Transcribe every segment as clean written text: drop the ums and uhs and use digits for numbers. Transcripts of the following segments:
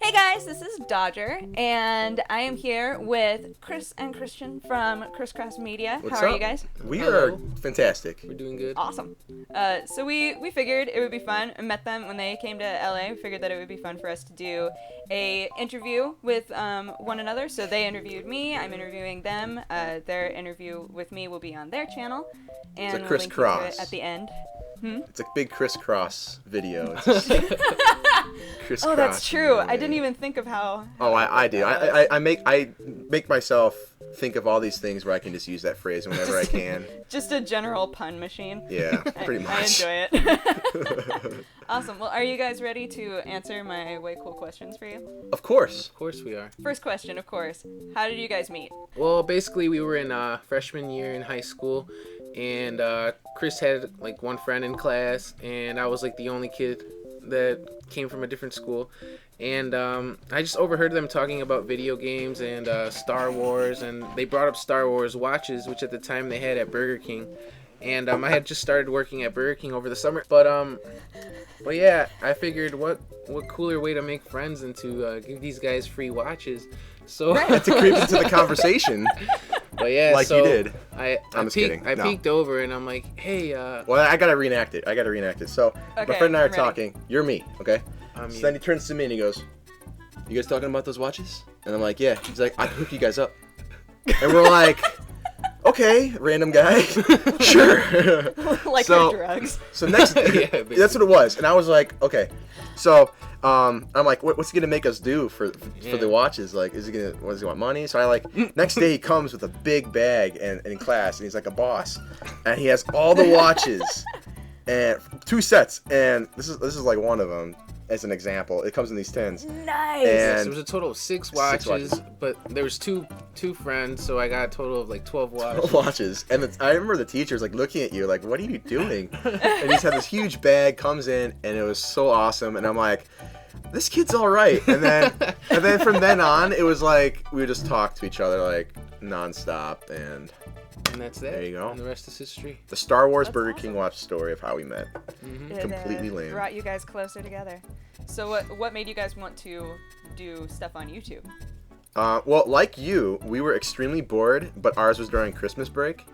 Hey guys, this is Dodger, and I am here with Chris and Christian from ChrisCrossMedia. What's How are up? you guys? We Hello. are fantastic. We're doing good. Awesome. So we figured it would be fun. I met them when they came to LA. We figured that it would be fun for us to do a interview with one another. So they interviewed me. I'm interviewing them. Their interview with me will be on their channel, and a we'll link you to crisscross. it at the end. It's a big crisscross video. It's just crisscross. Oh, that's true. Yeah. I didn't even think of how. Oh, I do. I make myself think of all these things where I can just use that phrase whenever I can. Just a general pun machine. Yeah, pretty much. I enjoy it. Awesome. Well, are you guys ready to answer my way cool questions for you? Of course. Of course we are. First question, of course. How did you guys meet? Well, basically we were in freshman year in high school, and Chris had like one friend in class, and I was like the only kid that came from a different school. And I just overheard them talking about video games and Star Wars, and they brought up Star Wars watches, which at the time they had at Burger King. And I had just started working at Burger King over the summer. But yeah, I figured what cooler way to make friends than to give these guys free watches. So To creep into the conversation. But yeah, Like so you did. I I'm just kidding. I No. peeked over and I'm like, hey, Well, I gotta reenact it. So my Okay, friend and I are I'm ready. talking. You're me, okay? I'm So you. then he turns to me and he goes, "You guys talking about those watches?" And I'm like, "Yeah." He's like, "I can hook you guys up." And we're like, "Okay, random guy, sure." Like So- your drugs. So next, Yeah, that's what it was, and I was like, okay. So I'm like, what's he gonna make us do for the watches? Like, does he want money? So I like, next day he comes with a big bag and in class, and he's like a boss, and he has all the watches and 2 sets, and this is like one of them as an example. It comes in these tins. Nice. And- Yes, there was a total of 6 watches, watches. but there was two friends, so I got a total of like 12 watches. Watches, and I remember the teacher's like looking at you like, what are you doing? And he's had this huge bag, comes in, and it was so awesome, and I'm like, this kid's all right. And then from then on, it was like we would just talk to each other like nonstop, and And that's that. There you go. And the rest is history. the Star Wars That's Burger awesome. King watch story of how we met. It, completely lame. Brought you guys closer together. So what made you guys want to do stuff on YouTube? Well, like you, we were extremely bored, but ours was during Christmas break,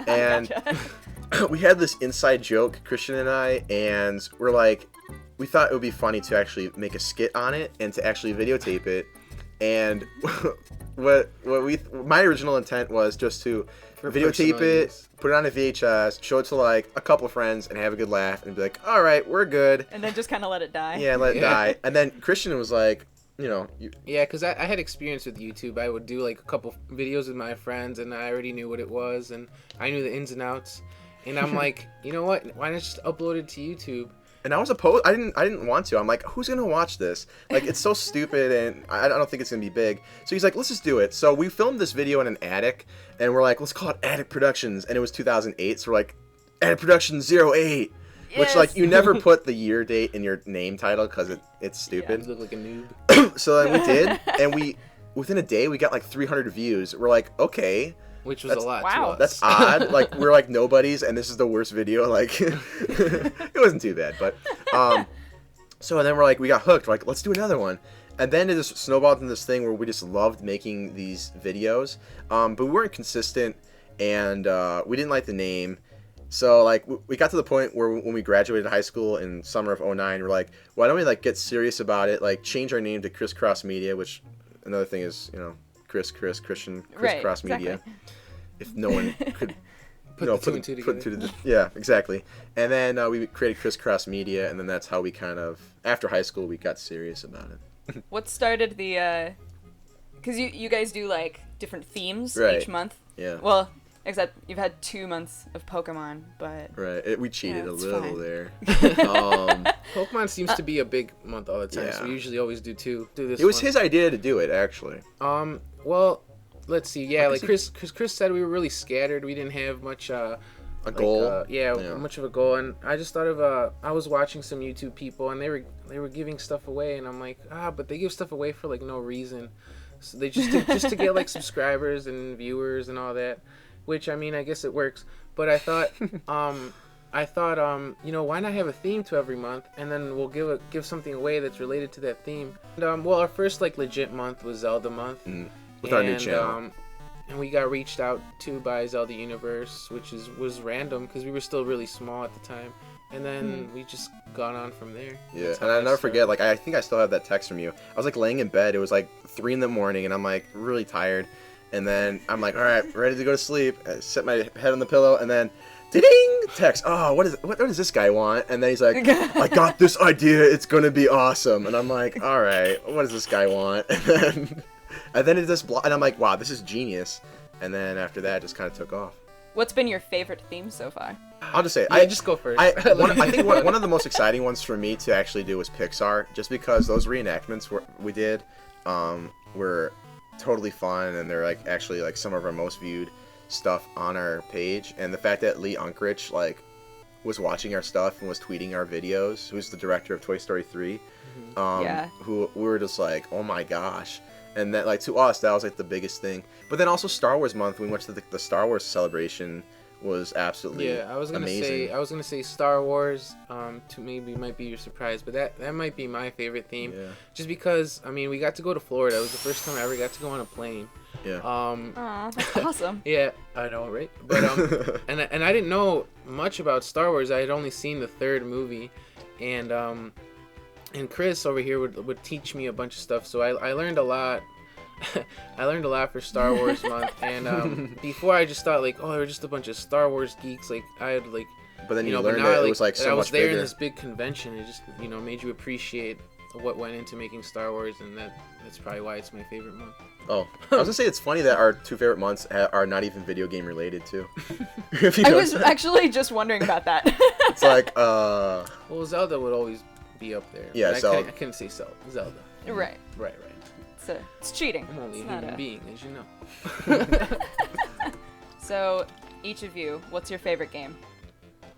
and Gotcha. we had this inside joke, Christian and I, and we're like, we thought it would be funny to actually make a skit on it and to actually videotape it. And my original intent was just to videotape personal it, use. put it on a VHS, show it to like a couple friends, and have a good laugh, and be like, all right, we're good. And then just kind of let it die. Yeah, let it die. And then Christian was like, you Yeah, because I had experience with YouTube. I would do like a couple videos with my friends, and I already knew what it was, and I knew the ins and outs. And I'm like, you know what? Why not just upload it to YouTube? And I was opposed. I didn't want to. I'm like, who's gonna watch this? Like, it's so stupid, and I don't think it's gonna be big. So he's like, let's just do it. So we filmed this video in an attic, and we're like, let's call it Attic Productions. And it was 2008, so we're like, Attic Productions 08. Which, like, Yes. you never put the year date in your name title because it's You stupid. look like a noob. So then we did, and within a day we got like 300 views. We're like, okay, Which was That's- a lot wow. to us. that's odd. Like, we're like nobodies, and this is the worst video. Like, it wasn't too bad, but so then we're like, we got hooked. We're like, let's do another one. And then it just snowballed into this thing where we just loved making these videos, but we weren't consistent, and we didn't like the name. So like we got to the point where when we graduated high school in summer of 09, we're like, why don't we like get serious about it? Like change our name to ChrisCrossMedia, which another thing is, Christian, Right, ChrisCrossMedia. exactly. If no one could Put the two and two put together. yeah, exactly. And then we created ChrisCrossMedia, and then that's how we kind of, after high school, we got serious about it. What started the? Because you guys do like different themes Right. each month. Yeah. Well, except you've had 2 months of Pokemon, but Right. We cheated Yeah, a it's little fine. there. Um, Pokemon seems to be a big month all the time, so Yeah. we usually always do two. Do this it was one. his idea to do it, actually. Well, let's see. Yeah, I like guess Chris said, we were really scattered. We didn't have much. A goal. Yeah, Yeah. much of a goal. And I just thought of I was watching some YouTube people, and they were giving stuff away, and I'm like, but they give stuff away for like no reason. So they just to get like subscribers and viewers and all that. Which I mean, I guess it works. But I thought I thought, why not have a theme to every month, and then we'll give something away that's related to that theme. And, well, our first like legit month was Zelda month, with our new channel. And we got reached out to by Zelda Universe, which was random because we were still really small at the time. And then we just got on from there. Yeah, and I'll never forget, like, I think I still have that text from you. I was, like, laying in bed. It was, like, 3 in the morning, and I'm, like, really tired. And then I'm, like, all right, ready to go to sleep. I set my head on the pillow, and then, ding! Text. Oh, what does this guy want? And then he's like, I got this idea. It's going to be awesome. And I'm, like, all right, what does this guy want? And then it just, and I'm, like, wow, this is genius. And then after that, it just kind of took off. What's been your favorite theme so far? I'll just say, just go first. I think one of the most exciting ones for me to actually do was Pixar, just because those reenactments we did were totally fun, and they're like actually like some of our most viewed stuff on our page. And the fact that Lee Unkrich like was watching our stuff and was tweeting our videos, who's the director of Toy Story 3, who we were just like, oh my gosh. And that, like, to us, that was like the biggest thing. But then also Star Wars month, we went to the Star Wars celebration, was absolutely I was gonna amazing. say Star Wars. To maybe might be your surprise, but that might be my favorite theme. Yeah. Just because we got to go to Florida. It was the first time I ever got to go on a plane. Yeah. Aw, that's awesome. Yeah, I know, right? But and I didn't know much about Star Wars. I had only seen the 3rd movie, and Chris over here would teach me a bunch of stuff. So I learned a lot. I learned a lot for Star Wars month, and before I just thought like, oh, they're just a bunch of Star Wars geeks. Like I had like, but then you learned it was like so much bigger. I was there in this big convention. It just made you appreciate what went into making Star Wars, and that's probably why it's my favorite month. Oh, I was gonna say it's funny that our 2 favorite months are not even video game related too. I was actually just wondering about that. It's like well, Zelda would always be up there. Yeah, I couldn't say Zelda. Right. It's cheating. I'm only a human being, as you know. So, each of you, what's your favorite game?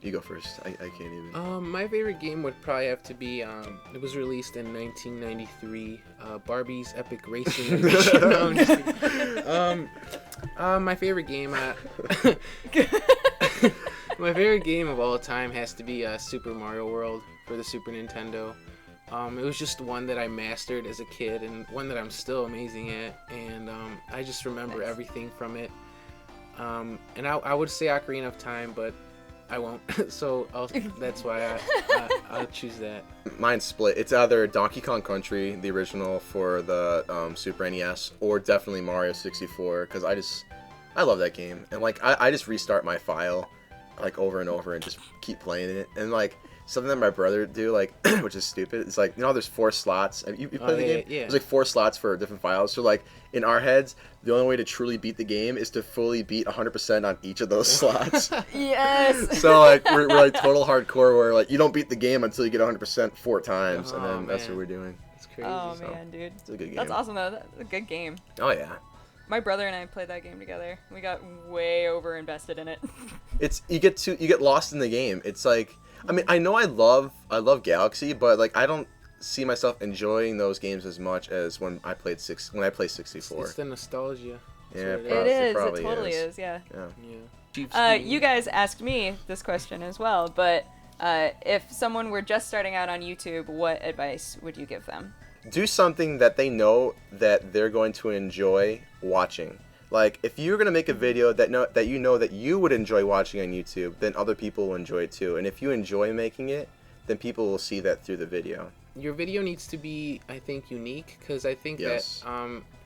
You go first. I can't even. My favorite game would probably have to be it was released in 1993, Barbie's Epic Racing Edition. No, I'm just kidding. My favorite game my favorite game of all time has to be Super Mario World for the Super Nintendo. It was just one that I mastered as a kid, and one that I'm still amazing at, and I just remember everything from it. And I would say Ocarina of Time, but I won't. So that's why I'll choose that. Mine's split. It's either Donkey Kong Country, the original for the Super NES, or definitely Mario 64, because I love that game. And like I just restart my file like over and over and just keep playing it. And like something that my brother do, like, which is stupid, it's like, there's 4 slots. You play the game? Yeah. There's like 4 slots for different files. So like in our heads, the only way to truly beat the game is to fully beat 100% on each of those slots. Yes. So like we're like total hardcore, where like you don't beat the game until you get 100% 4 times, and then that's what we're doing. It's crazy. Oh man, dude. It's a good game. That's awesome though. That's a good game. Oh yeah. My brother and I played that game together. We got way over invested in it. You get lost in the game. It's like, I mean, I know I love Galaxy, but like I don't see myself enjoying those games as much as when I play 64. It's the nostalgia. Yeah, it is. It totally is. Yeah. You guys asked me this question as well, but if someone were just starting out on YouTube, what advice would you give them? Do something that they know that they're going to enjoy watching. Like, if you're going to make a video that you would enjoy watching on YouTube, then other people will enjoy it too. And if you enjoy making it, then people will see that through the video. Your video needs to be, I think, unique, because I think that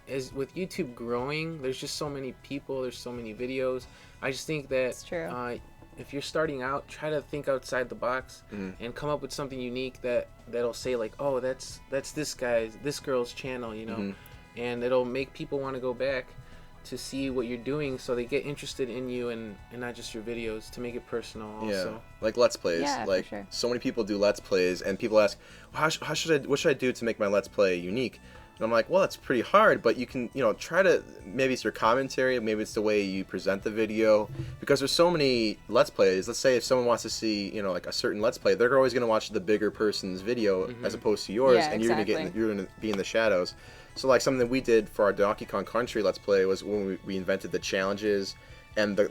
as with YouTube growing, there's just so many people, there's so many videos. I just think that if you're starting out, try to think outside the box and come up with something unique that'll say like, oh, that's this girl's channel, and it'll make people want to go back to see what you're doing, so they get interested in you and not just your videos, to make it personal also. Yeah, like Let's Plays. Yeah, like for sure. So many people do Let's Plays, and people ask, well, what should I do to make my Let's Play unique? And I'm like, well, it's pretty hard, but you can, try to, maybe it's your commentary, maybe it's the way you present the video, because there's so many Let's Plays. Let's say if someone wants to see, like a certain Let's Play, they're always going to watch the bigger person's video as opposed to yours, and you're going to be in the shadows. So like something that we did for our Donkey Kong Country Let's Play was when we invented the challenges and the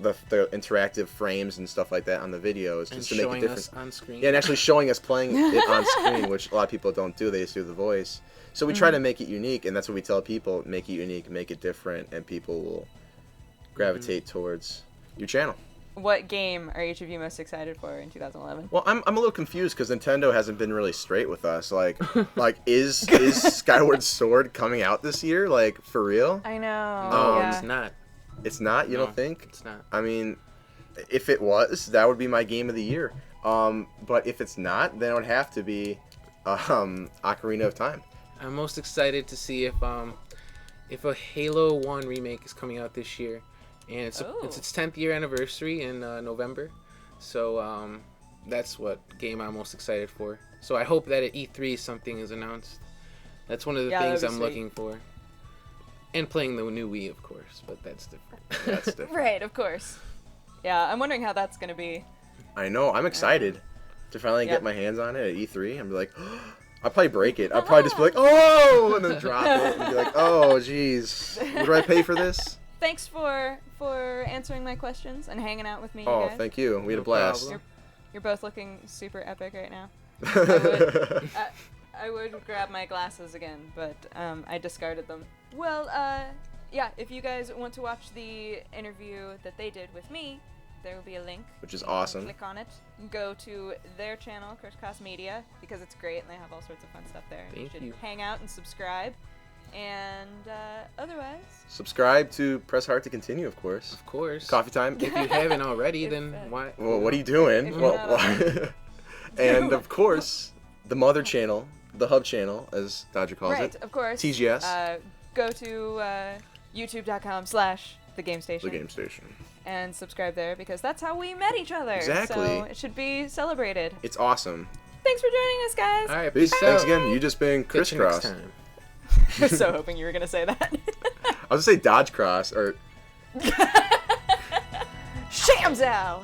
interactive frames and stuff like that on the videos, just to make it different. Us on screen. Yeah, and actually showing us playing it on screen, which a lot of people don't do. They just do the voice. So we try to make it unique, and that's what we tell people: make it unique, make it different, and people will gravitate towards your channel. What game are each of you most excited for in 2011? Well, I'm a little confused because Nintendo hasn't been really straight with us. Like is Skyward Sword coming out this year? Like, for real? I know. No, it's not. It's not? You No, don't think? It's not. I mean, if it was, that would be my game of the year. But if it's not, then it would have to be Ocarina of Time. I'm most excited to see if a Halo 1 remake is coming out this year. And it's its 10th year anniversary in November. So that's what game I'm most excited for. So I hope that at E3 something is announced. That's one of the things I'm looking for. And playing the new Wii, of course, but that's different. That's different. Right, of course. Yeah, I'm wondering how that's going to be. I know. I'm excited to finally get my hands on it at E3 and be like, I'll probably break it. I'll probably just be like, oh, and then drop it and be like, oh, jeez. What do I pay for this? Thanks for answering my questions and hanging out with me, you Oh, guys. thank you. We had a blast. problem. You're both looking super epic right now. I would grab my glasses again, but I discarded them. Well, yeah, if you guys want to watch the interview that they did with me, there will be a link. Which is You can awesome. Click on it. Go to their channel, ChrisCrossMedia, because it's great and they have all sorts of fun stuff there. Thank should you. hang out and subscribe. And otherwise, Subscribe to Press Heart to Continue, of course. Of course. Coffee time. If you haven't already, If, then why? Well, what are you doing? If Well, you're not and of course, the mother channel, the hub channel, as Dodger calls right, it. of course. TGS. Go to youtube.com/The Game Station. The Game Station. And subscribe there because that's how we met each other. Exactly. So it should be celebrated. It's awesome. Thanks for joining us, guys. All right, Peace. peace Thanks out. again. You just been Catch you next crisscross. time. I was so hoping you were gonna say that. I was gonna say Dodge Cross or Shamzow!